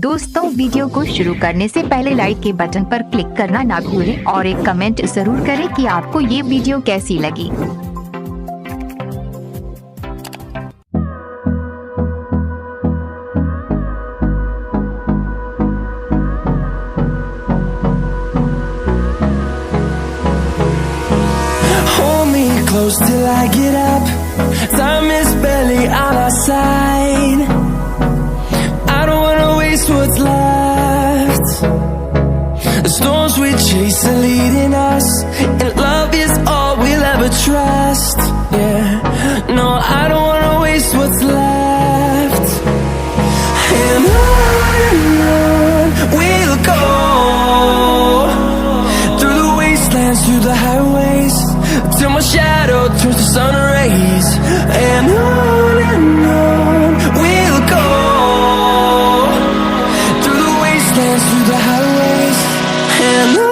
दोस्तों, वीडियो को शुरू करने से पहले लाइक के बटन पर क्लिक करना ना भूलें और एक कमेंट जरूर करें कि आपको ये वीडियो कैसी लगी। Hold me close till I get up. Time is barely on our side. I don't wanna waste what's left. The storms we chase are leading us, and love is all we'll ever trust. Yeah, no, I don't wanna waste what's left. And on we'll go, through the wastelands, through the highways, till my shadow turns to sun rays. And on we'll go, through the wastelands, through the highways, and on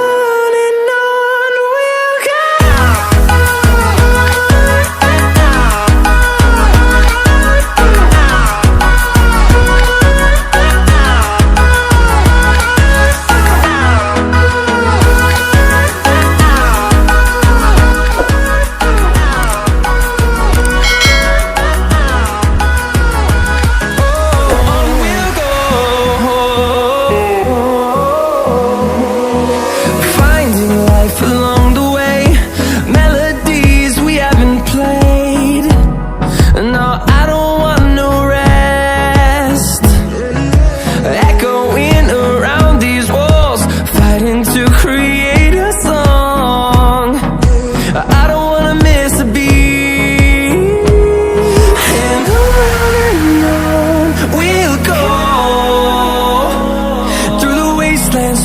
we'll go.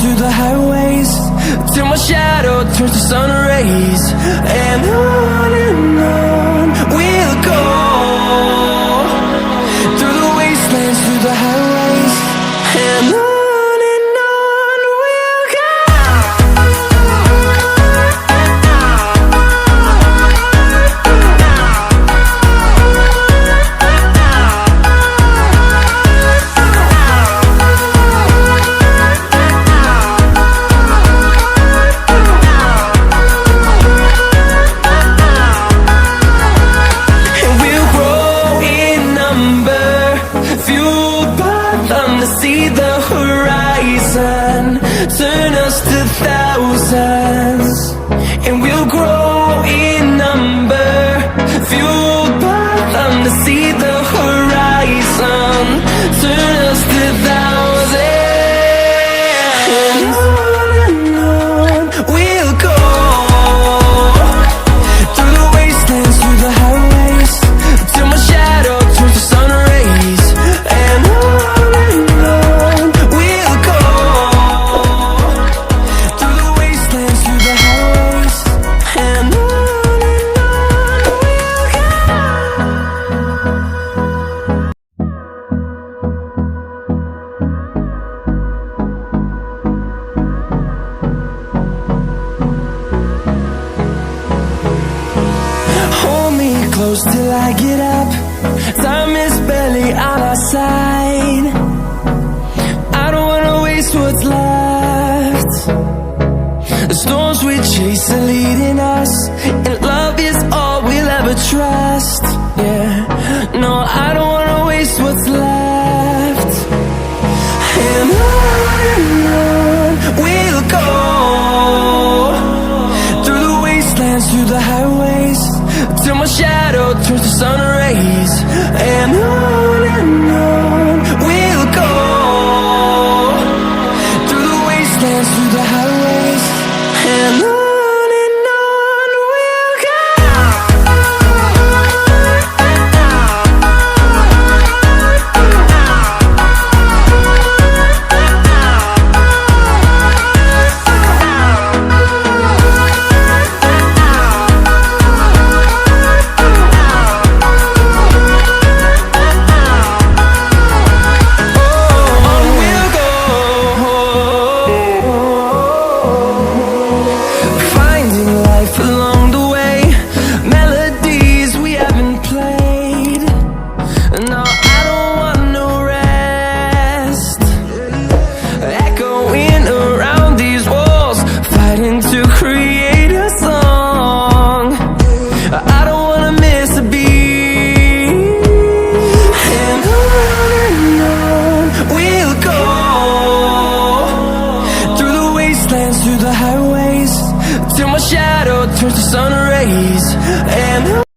Through the highways, till my shadow turns to sun rays. And on we'll go, through the wastelands, through the highways, and on we'll go. See the horizon, turn us to thousands, and we'll grow in number, fueled by them to see the horizon, turn us to thousands, and on we'll go, through the wastelands, through the highways, till my shadow turns to sun rays. And close till I get up. Time is barely on our side. I don't wanna waste what's left. The storms we chase are leading us, and love is all we'll ever trust. Yeah, no, I don't wanna waste what's left. And on we'll go, through the wastelands, through the highways, till my shadow turns to sun rays. And on we'll go, through the wastelands, through the highways, and on we'll go. and